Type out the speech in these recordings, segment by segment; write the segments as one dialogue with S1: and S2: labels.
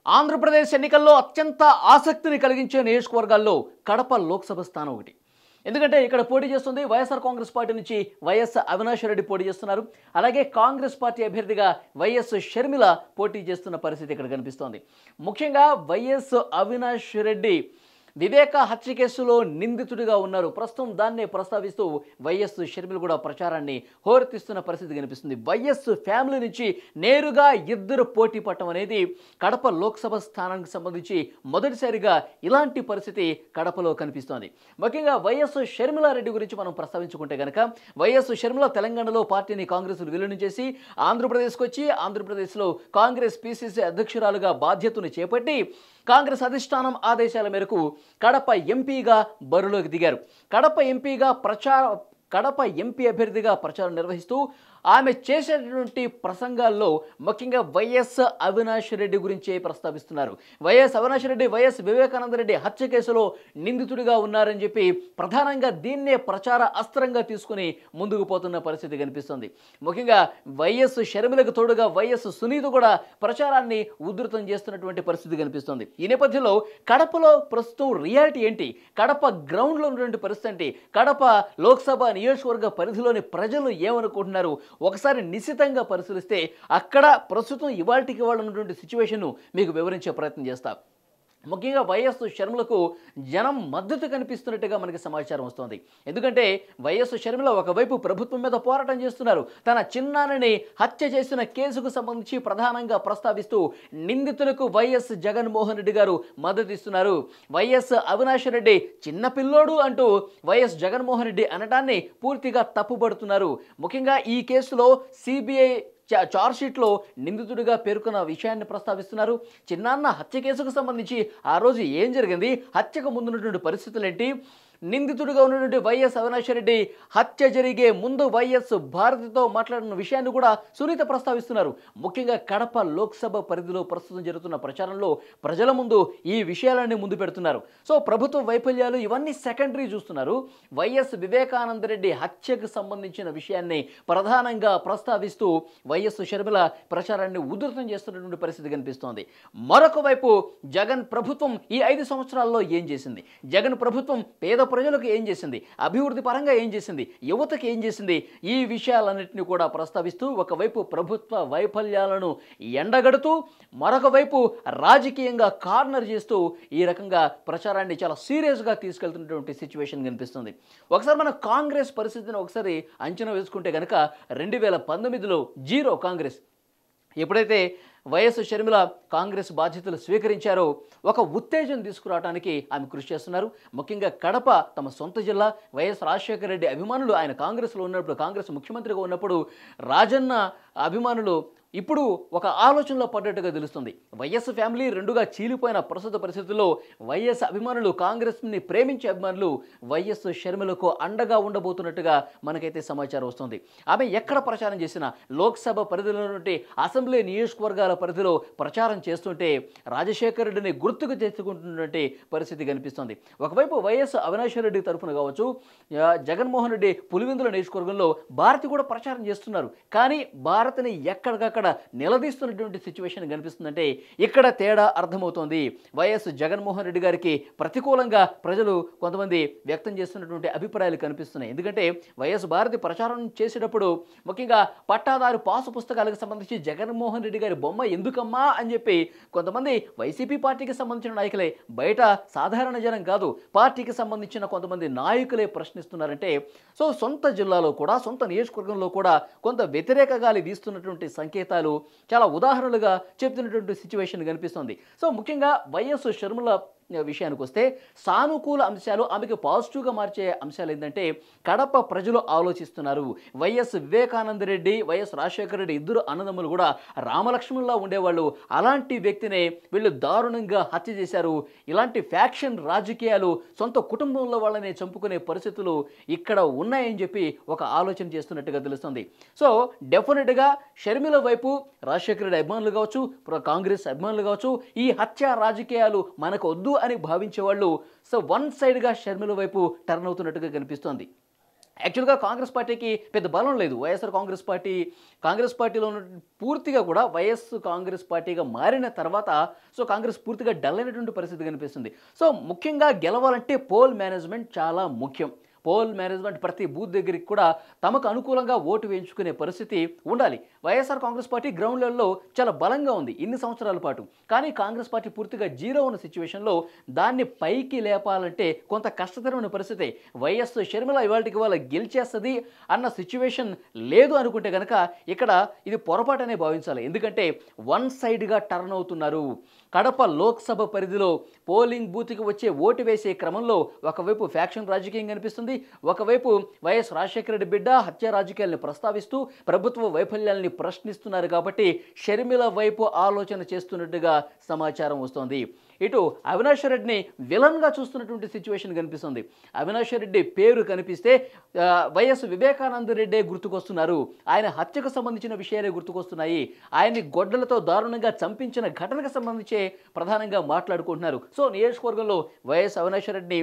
S1: ఆంధ్రప్రదేశ్ ఎన్నికల్లో అత్యంత ఆసక్తిని కలిగించే నియోజకవర్గాల్లో కడప లోక్సభ స్థానం ఒకటి. ఎందుకంటే ఇక్కడ పోటీ చేస్తుంది వైఎస్ఆర్ కాంగ్రెస్ పార్టీ నుంచి వైఎస్ అవినాష్ రెడ్డి పోటీ చేస్తున్నారు. అలాగే కాంగ్రెస్ పార్టీ అభ్యర్థిగా వైఎస్ షర్మిల పోటీ చేస్తున్న పరిస్థితి ఇక్కడ కనిపిస్తోంది. ముఖ్యంగా వైఎస్ అవినాష్ రెడ్డి వివేక హత్య కేసులో నిందితుడిగా ఉన్నారు. ప్రస్తుతం దాన్నే ప్రస్తావిస్తూ వైఎస్ షర్మిల కూడా ప్రచారాన్ని హోరెత్తిస్తున్న పరిస్థితి కనిపిస్తుంది. వైఎస్ ఫ్యామిలీ నుంచి నేరుగా ఇద్దరు పోటీ పట్టడం అనేది కడప లోక్సభ స్థానానికి సంబంధించి మొదటిసారిగా ఇలాంటి పరిస్థితి కడపలో కనిపిస్తోంది. ముఖ్యంగా వైఎస్ షర్మిలారెడ్డి గురించి మనం ప్రస్తావించుకుంటే కనుక వైఎస్ షర్మిల తెలంగాణలో పార్టీని కాంగ్రెస్ విలీనం చేసి ఆంధ్రప్రదేశ్కి వచ్చి ఆంధ్రప్రదేశ్లో కాంగ్రెస్ పిసిసి అధ్యక్షురాలుగా బాధ్యతను చేపట్టి కాంగ్రెస్ అధిష్టానం ఆదేశాల మేరకు కడప ఎంపీగా బరిలోకి దిగారు. కడప ఎంపీ అభ్యర్థిగా ప్రచారం నిర్వహిస్తూ ఆమె చేసేటువంటి ప్రసంగాల్లో ముఖ్యంగా వైఎస్ అవినాష్ రెడ్డి గురించే ప్రస్తావిస్తున్నారు. వైఎస్ అవినాష్ రెడ్డి వైఎస్ వివేకానంద రెడ్డి హత్య కేసులో నిందితుడిగా ఉన్నారని చెప్పి ప్రధానంగా దీన్నే ప్రచార అస్త్రంగా తీసుకుని ముందుకు పోతున్న పరిస్థితి కనిపిస్తుంది. ముఖ్యంగా వైఎస్ షర్మిలకు తోడుగా వైఎస్ సునీత కూడా ప్రచారాన్ని ఉధృతం చేస్తున్నటువంటి పరిస్థితి కనిపిస్తుంది. ఈ నేపథ్యంలో కడపలో ప్రస్తుతం రియాలిటీ ఏంటి, కడప గ్రౌండ్లో ఉన్నటువంటి పరిస్థితి ఏంటి, కడప లోక్సభ నియోజకవర్గ పరిధిలోని ప్రజలు ఏమనుకుంటున్నారు ఒకసారి నిశ్చితంగా పరిశీలిస్తే అక్కడ ప్రస్తుతం ఇవాల్టికి వాళ్ళు ఉన్నటువంటి సిచ్యువేషన్ను మీకు వివరించే ప్రయత్నం చేస్తా. ముఖ్యంగా వైఎస్ షర్మిలకు జనం మద్దతు కనిపిస్తున్నట్టుగా మనకి సమాచారం వస్తుంది. ఎందుకంటే వైఎస్ షర్మిల ఒకవైపు ప్రభుత్వం మీద పోరాటం చేస్తున్నారు. తన చిన్నాన్నని హత్య చేసిన కేసుకు సంబంధించి ప్రధానంగా ప్రస్తావిస్తూ నిందితులకు వైఎస్ జగన్మోహన్ రెడ్డి గారు మద్దతు ఇస్తున్నారు. వైఎస్ అవినాష్ రెడ్డి చిన్నపిల్లోడు అంటూ వైఎస్ జగన్మోహన్ రెడ్డి అనటాన్ని పూర్తిగా తప్పుపడుతున్నారు. ముఖ్యంగా ఈ కేసులో సిబిఐ చార్జ్షీట్లో నిందితుడిగా పేర్కొన్న విషయాన్ని ప్రస్తావిస్తున్నారు. చిన్నాన్న హత్య కేసుకు సంబంధించి ఆ రోజు ఏం జరిగింది, హత్యకు ముందున్నటువంటి పరిస్థితులు ఏంటి, నిందితుడిగా ఉన్నటువంటి వైఎస్ అవినాష్ రెడ్డి హత్య జరిగే ముందు వైఎస్ భారతితో మాట్లాడిన విషయాన్ని కూడా సునీత ప్రస్తావిస్తున్నారు. ముఖ్యంగా కడప లోక్సభ పరిధిలో ప్రస్తుతం జరుగుతున్న ప్రచారంలో ప్రజల ముందు ఈ విషయాలన్నీ ముందు పెడుతున్నారు. సో ప్రభుత్వ వైఫల్యాలు ఇవన్నీ సెకండరీ చూస్తున్నారు. వైఎస్ వివేకానంద రెడ్డి హత్యకు సంబంధించిన విషయాన్ని ప్రధానంగా ప్రస్తావిస్తూ వైఎస్ షర్మిల ప్రచారాన్ని ఉధృతం చేస్తున్నటువంటి పరిస్థితి కనిపిస్తోంది. మరొక వైపు జగన్ ప్రభుత్వం ఈ 5 సంవత్సరాల్లో ఏం చేసింది, జగన్ ప్రభుత్వం పేద ప్రజలకు ఏం చేసింది, అభివృద్ధి పరంగా ఏం చేసింది, యువతకు ఏం చేసింది, ఈ విషయాలన్నింటినీ కూడా ప్రస్తావిస్తూ ఒకవైపు ప్రభుత్వ వైఫల్యాలను ఎండగడుతూ మరొక వైపు రాజకీయంగా కార్నర్ చేస్తూ ఈ రకంగా ప్రచారాన్ని చాలా సీరియస్గా తీసుకెళ్తున్నటువంటి సిచ్యువేషన్ కనిపిస్తుంది. ఒకసారి మన కాంగ్రెస్ పరిస్థితిని ఒకసారి అంచనా వేసుకుంటే కనుక 2019లో జీరో కాంగ్రెస్. ఎప్పుడైతే వైఎస్ షర్మిల కాంగ్రెస్ బాధ్యతలు స్వీకరించారో ఒక ఉత్తేజం తీసుకురావడానికి ఆమె కృషి చేస్తున్నారు. ముఖ్యంగా కడప తమ సొంత జిల్లా. వైఎస్ రాజశేఖర రెడ్డి అభిమానులు ఆయన కాంగ్రెస్లో ఉన్నప్పుడు, కాంగ్రెస్ ముఖ్యమంత్రిగా ఉన్నప్పుడు రాజన్న అభిమానులు ఇప్పుడు ఒక ఆలోచనలో పడ్డట్టుగా తెలుస్తుంది. వైఎస్ ఫ్యామిలీ రెండుగా చీలిపోయిన ప్రస్తుత పరిస్థితుల్లో వైఎస్ అభిమానులు, కాంగ్రెస్ని ప్రేమించే అభిమానులు వైఎస్ షర్మిలకు అండగా ఉండబోతున్నట్టుగా మనకైతే సమాచారం వస్తుంది. ఆమె ఎక్కడ ప్రచారం చేసినా లోక్సభ పరిధిలో నుండి అసెంబ్లీ నియోజకవర్గాల పరిధిలో ప్రచారం చేస్తుంటే రాజశేఖర రెడ్డిని గుర్తుకు తెచ్చుకుంటున్నటువంటి పరిస్థితి కనిపిస్తుంది. ఒకవైపు వైఎస్ అవినాష్ రెడ్డి తరఫున కావచ్చు, జగన్మోహన్ రెడ్డి పులివెందుల నియోజకవర్గంలో భారతి కూడా ప్రచారం చేస్తున్నారు. కానీ భారతిని ఎక్కడికక్కడ నిలదీస్తున్నటువంటి సిచ్యువేషన్ కనిపిస్తుందంటే ఇక్కడ తేడా అర్థమవుతోంది. వైఎస్ జగన్మోహన్ రెడ్డి గారికి ప్రతికూలంగా ప్రజలు కొంతమంది వ్యక్తం చేస్తున్నటువంటి అభిప్రాయాలు కనిపిస్తున్నాయి. ఎందుకంటే వైఎస్ భారతి ప్రచారం చేసేటప్పుడు ముఖ్యంగా పట్టాదారు పాసు పుస్తకాలకు సంబంధించి జగన్మోహన్ రెడ్డి గారి బొమ్మ ఎందుకమ్మా అని చెప్పి కొంతమంది వైసీపీ పార్టీకి సంబంధించిన నాయకులే, బయట సాధారణ జనం కాదు, పార్టీకి సంబంధించిన కొంతమంది నాయకులే ప్రశ్నిస్తున్నారంటే సో సొంత జిల్లాలో కూడా సొంత నియోజకవర్గంలో కూడా కొంత వ్యతిరేక గాలి వీస్తున్నటువంటి సంకేతం చాలా ఉదాహరణలుగా చెప్తున్నటువంటి సిచ్యువేషన్ కనిపిస్తుంది. సో ముఖ్యంగా వైఎస్ షర్మిల విషయానికి వస్తే సానుకూల అంశాలు, ఆమెకు పాజిటివ్గా మార్చే అంశాలు ఏంటంటే కడప ప్రజలు ఆలోచిస్తున్నారు. వైఎస్ వివేకానంద రెడ్డి, వైఎస్ రాజశేఖర రెడ్డి ఇద్దరు అన్నదమ్ములు కూడా రామలక్ష్మణులా ఉండేవాళ్ళు. అలాంటి వ్యక్తినే వీళ్ళు దారుణంగా హత్య చేశారు. ఇలాంటి ఫ్యాక్షన్ రాజకీయాలు సొంత కుటుంబంలో వాళ్ళని చంపుకునే పరిస్థితులు ఇక్కడ ఉన్నాయని చెప్పి ఒక ఆలోచన చేస్తున్నట్టుగా తెలుస్తుంది. సో డెఫినెట్గా షర్మిల వైపు రాజశేఖర రెడ్డి అభిమానులు కావచ్చు, కాంగ్రెస్ అభిమానులు కావచ్చు, ఈ హత్య రాజకీయాలు మనకు వద్దు అని భావించే వాళ్ళు సో వన్ సైడ్గా షర్మిల వైపు టర్న్ అవుతున్నట్టుగా కనిపిస్తోంది. యాక్చువల్గా కాంగ్రెస్ పార్టీకి పెద్ద బలం లేదు. వైఎస్ఆర్ కాంగ్రెస్ పార్టీలో ఉన్న పూర్తిగా కూడా కాంగ్రెస్ పార్టీగా మారిన తర్వాత కాంగ్రెస్ పూర్తిగా డల్ అయినటువంటి పరిస్థితి కనిపిస్తుంది. ముఖ్యంగా గెలవాలంటే పోల్ మేనేజ్మెంట్ చాలా ముఖ్యం. పోల్ మేనేజ్మెంట్ ప్రతి బూత్ దగ్గరికి కూడా తమకు అనుకూలంగా ఓటు వేయించుకునే పరిస్థితి ఉండాలి. వైఎస్ఆర్ కాంగ్రెస్ పార్టీ గ్రౌండ్ లెవెల్లో చాలా బలంగా ఉంది ఇన్ని సంవత్సరాల పాటు. కానీ కాంగ్రెస్ పార్టీ పూర్తిగా జీరో ఉన్న సిచ్యువేషన్లో దాన్ని పైకి లేపాలంటే కొంత కష్టతరమైన పరిస్థితి. వైఎస్ షర్మిల ఇవాళకి వాళ్ళ గెలిచేస్తుంది అన్న సిచ్యువేషన్ లేదు అనుకుంటే కనుక ఇక్కడ ఇది పొరపాటనే భావించాలి. ఎందుకంటే వన్ సైడ్గా టర్న్ అవుతున్నారు. కడప లోక్సభ పరిధిలో పోలింగ్ బూత్కి వచ్చే ఓటు వేసే క్రమంలో ఒకవైపు ఫ్యాక్షన్ రాజకీయం కనిపిస్తుంది, ఒకవైపు వైఎస్ రాజశేఖర రెడ్డి బిడ్డ హత్య రాజకీయాలను ప్రస్తావిస్తూ ప్రభుత్వ వైఫల్యాల్ని ప్రశ్నిస్తున్నారు. కాబట్టి షర్మిల వైపు ఆలోచన చేస్తున్నట్టుగా సమాచారం వస్తోంది. ఇటు అవినాష్ రెడ్డిని విలన్గా చూస్తున్నటువంటి సిచ్యువేషన్ కనిపిస్తుంది. అవినాష్ రెడ్డి పేరు కనిపిస్తే వైఎస్ వివేకానంద రెడ్డే గుర్తుకొస్తున్నారు. ఆయన హత్యకు సంబంధించిన విషయాలే గుర్తుకొస్తున్నాయి. ఆయన్ని గొడ్డలతో దారుణంగా చంపించిన ఘటనకు సంబంధించే ప్రధానంగా మాట్లాడుకుంటున్నారు. నియోజకవర్గంలో వైఎస్ అవినాష్ రెడ్డిని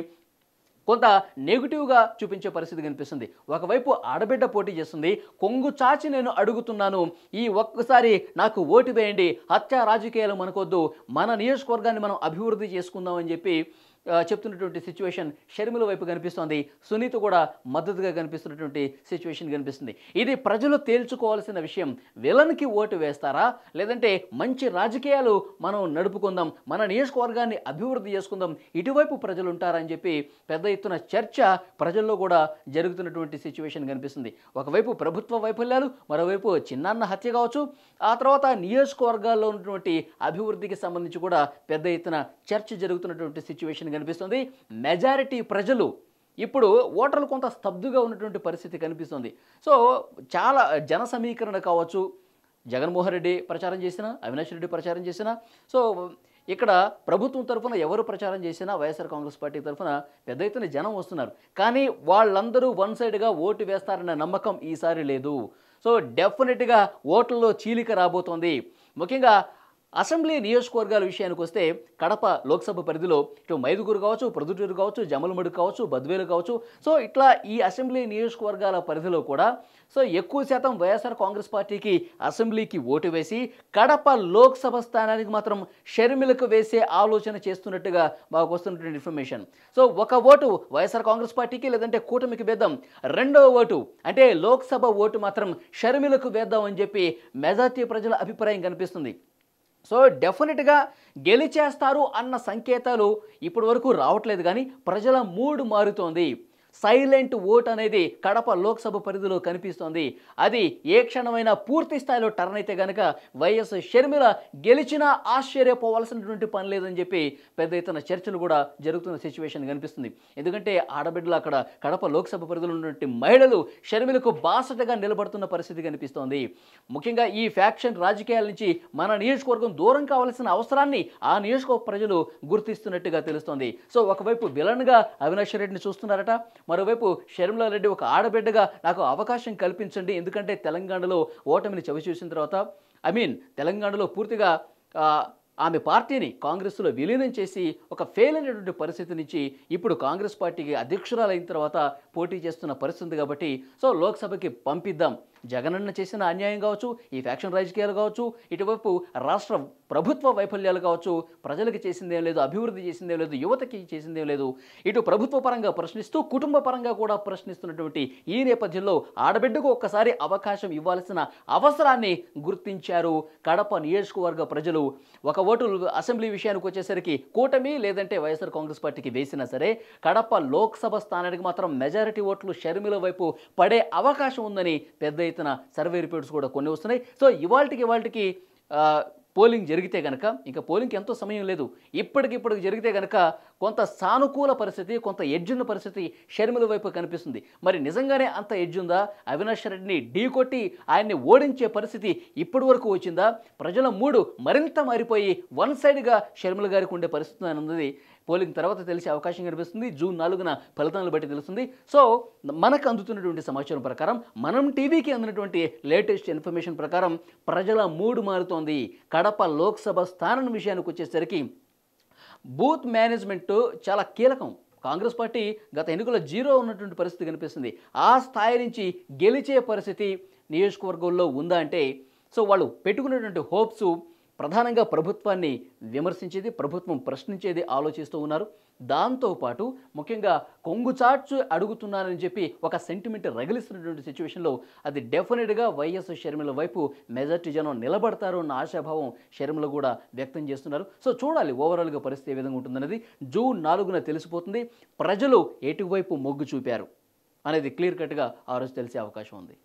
S1: కొంత నెగిటివ్గా చూపించే పరిస్థితి కనిపిస్తుంది. ఒకవైపు ఆడబిడ్డ పోటీ చేస్తుంది, కొంగు చాచి నేను అడుగుతున్నాను, ఈ ఒక్కసారి నాకు ఓటు వేయండి, హత్య రాజకీయాలు మనకొద్దు, మన నియోజకవర్గాన్ని మనం అభివృద్ధి చేసుకుందాం అని చెప్పి చెప్తున్నటువంటి సిచ్యువేషన్ షర్మిల వైపు కనిపిస్తోంది. సునీత కూడా మద్దతుగా కనిపిస్తున్నటువంటి సిచ్యువేషన్ కనిపిస్తుంది. ఇది ప్రజలు తేల్చుకోవాల్సిన విషయం. విలన్కి ఓటు వేస్తారా, లేదంటే మంచి రాజకీయాలు మనం నడుపుకుందాం, మన నియోజకవర్గాన్ని అభివృద్ధి చేసుకుందాం, ఇటువైపు ప్రజలు ఉంటారని చెప్పి పెద్ద ఎత్తున చర్చ ప్రజల్లో కూడా జరుగుతున్నటువంటి సిచ్యువేషన్ కనిపిస్తుంది. ఒకవైపు ప్రభుత్వ వైఫల్యాలు, మరోవైపు చిన్నాన్న హత్య కావచ్చు, ఆ తర్వాత నియోజకవర్గాల్లో ఉన్నటువంటి అభివృద్ధికి సంబంధించి కూడా పెద్ద ఎత్తున చర్చ జరుగుతున్నటువంటి సిచ్యువేషన్ కనిపిస్తుంది. మెజారిటీ ప్రజలు ఇప్పుడు ఓటర్లు కొంత స్తబ్దుగా ఉన్నటువంటి పరిస్థితి కనిపిస్తుంది. చాలా జన సమీకరణ కావచ్చు, జగన్మోహన్ రెడ్డి ప్రచారం చేసినా, అవినాష్ రెడ్డి ప్రచారం చేసినా, ఇక్కడ ప్రభుత్వం తరఫున ఎవరు ప్రచారం చేసినా వైఎస్ఆర్ కాంగ్రెస్ పార్టీ తరఫున పెద్ద ఎత్తున జనం వస్తున్నారు. కానీ వాళ్ళందరూ వన్ సైడ్గా ఓటు వేస్తారన్న నమ్మకం ఈసారి లేదు. డెఫినెట్గా ఓట్లలో చీలిక రాబోతోంది. ముఖ్యంగా అసెంబ్లీ నియోజకవర్గాల విషయానికి వస్తే కడప లోక్సభ పరిధిలో ఇటు మైదుగురు కావచ్చు, ప్రొద్దుటూరు కావచ్చు, జమలమడుగు కావచ్చు, బద్వేలు కావచ్చు, ఇట్లా ఈ అసెంబ్లీ నియోజకవర్గాల పరిధిలో కూడా ఎక్కువ శాతం వైఎస్ఆర్ కాంగ్రెస్ పార్టీకి అసెంబ్లీకి ఓటు వేసి కడప లోక్సభ స్థానానికి మాత్రం షర్మిలకు వేసే ఆలోచన చేస్తున్నట్టుగా మాకు వస్తున్నటువంటి ఇన్ఫర్మేషన్. ఒక ఓటు వైఎస్ఆర్ కాంగ్రెస్ పార్టీకి లేదంటే కూటమికి వేద్దాం, రెండో ఓటు అంటే లోక్సభ ఓటు మాత్రం షర్మిలకు వేద్దాం అని చెప్పి మెజార్టీ ప్రజల అభిప్రాయం కనిపిస్తుంది. డెఫినెట్గా గెలిచేస్తారు అన్న సంకేతాలు ఇప్పటి వరకు రావట్లేదు. కానీ ప్రజల మూడ్ మారుతోంది. సైలెంట్ ఓట్ అనేది కడప లోక్సభ పరిధిలో కనిపిస్తోంది. అది ఏ క్షణమైనా పూర్తి స్థాయిలో టర్న్ అయితే కనుక వైఎస్ షర్మిల గెలిచినా ఆశ్చర్యపోవాల్సినటువంటి పని లేదని చెప్పి పెద్ద ఎత్తున చర్చలు కూడా జరుగుతున్న సిచ్యువేషన్ కనిపిస్తుంది. ఎందుకంటే ఆడబిడ్డలు అక్కడ కడప లోక్సభ పరిధిలో ఉన్నటువంటి మహిళలు షర్మిలకు బాసటగా నిలబడుతున్న పరిస్థితి కనిపిస్తోంది. ముఖ్యంగా ఈ ఫ్యాక్షన్ రాజకీయాల నుంచి మన నియోజకవర్గం దూరం కావాల్సిన అవసరాన్ని ఆ నియోజకవర్గ ప్రజలు గుర్తిస్తున్నట్టుగా తెలుస్తోంది. ఒకవైపు విలన్గా అవినాష్ రెడ్డిని చూస్తున్నారట, మరోవైపు షర్మిలా రెడ్డి ఒక ఆడబిడ్డగా నాకు అవకాశం కల్పించండి, ఎందుకంటే తెలంగాణలో ఓటమిని చవిచూసిన తర్వాత తెలంగాణలో పూర్తిగా ఆమె పార్టీని కాంగ్రెస్లో విలీనం చేసి ఒక ఫెయిల్ అయినటువంటి పరిస్థితి నుంచి ఇప్పుడు కాంగ్రెస్ పార్టీకి అధ్యక్షురాలైన తర్వాత పోటీ చేస్తున్న పరిస్థితి కాబట్టి లోక్సభకి పంపిద్దాం. జగనన్న చేసిన అన్యాయం కావచ్చు, ఈ ఫ్యాక్షన్ రాజకీయాలు కావచ్చు, ఇటువైపు రాష్ట్ర ప్రభుత్వ వైఫల్యాలు కావచ్చు, ప్రజలకు చేసిందేం లేదు, అభివృద్ధి చేసిందేం లేదు, యువతకి చేసిందేం లేదు, ఇటు ప్రభుత్వ పరంగా ప్రశ్నిస్తూ కుటుంబ పరంగా కూడా ప్రశ్నిస్తున్నటువంటి ఈ నేపథ్యంలో ఆడబిడ్డకు ఒక్కసారి అవకాశం ఇవ్వాల్సిన అవసరాన్ని గుర్తించారు కడప నియోజకవర్గ ప్రజలు. ఒక ఓటు అసెంబ్లీ విషయానికి వచ్చేసరికి కూటమి లేదంటే వైఎస్ఆర్ కాంగ్రెస్ పార్టీకి వేసినా సరే కడప లోక్సభ స్థానానికి మాత్రం మెజారిటీ ఓట్లు షర్మిల వైపు పడే అవకాశం ఉందని పెద్ద ఎత్తున సర్వే రిపోర్ట్స్ కూడా కొన్ని వస్తున్నాయి. ఇవాళకి పోలింగ్ జరిగితే కనుక ఇంకా పోలింగ్కి ఎంతో సమయం లేదు, ఇప్పటికిప్పటికి జరిగితే కనుక కొంత సానుకూల పరిస్థితి, కొంత ఎడ్జున్న పరిస్థితి షర్మిల వైపు కనిపిస్తుంది. మరి నిజంగానే అంత ఎడ్జుందా? అవినాష్ రెడ్డిని ఢీకొట్టి ఆయన్ని ఓడించే పరిస్థితి ఇప్పటి వరకు వచ్చిందా? ప్రజల మూడు మరింత మారిపోయి వన్ సైడ్గా షర్మిల గారికి ఉండే పరిస్థితి అన్నది పోలింగ్ తర్వాత తెలిసే అవకాశం కనిపిస్తుంది. జూన్ 4న ఫలితాలను బట్టి తెలుస్తుంది. మనకు అందుతున్నటువంటి సమాచారం ప్రకారం, మనం టీవీకి అందినటువంటి లేటెస్ట్ ఇన్ఫర్మేషన్ ప్రకారం ప్రజల మూడు మారుతోంది. కడప లోక్సభ స్థానం విషయానికి వచ్చేసరికి బూత్ మేనేజ్మెంట్ చాలా కీలకం. కాంగ్రెస్ పార్టీ గత ఎన్నికల్లో జీరో ఉన్నటువంటి పరిస్థితి కనిపిస్తుంది. ఆ స్థాయి నుంచి గెలిచే పరిస్థితి నియోజకవర్గంలో ఉందా అంటే సో వాళ్ళు పెట్టుకున్నటువంటి హోప్స్ ప్రధానంగా ప్రభుత్వాన్ని విమర్శించేది, ప్రభుత్వం ప్రశ్నించేది ఆలోచిస్తూ ఉన్నారు. దాంతోపాటు ముఖ్యంగా కొంగుచార్చు అడుగుతున్నారని చెప్పి ఒక సెంటిమెంట్ రగిలిస్తున్నటువంటి సిచ్యువేషన్లో అది డెఫినెట్గా వైఎస్ షర్మిల వైపు మెజార్టీ జనం నిలబడతారు అన్న ఆశాభావం షర్మిల కూడా వ్యక్తం చేస్తున్నారు. సో చూడాలి ఓవరాల్గా పరిస్థితి ఏ విధంగా ఉంటుందనేది. జూన్ 4న తెలిసిపోతుంది ప్రజలు ఎటువైపు మొగ్గు చూపారు అనేది క్లియర్ కట్గా ఆ రోజు తెలిసే అవకాశం ఉంది.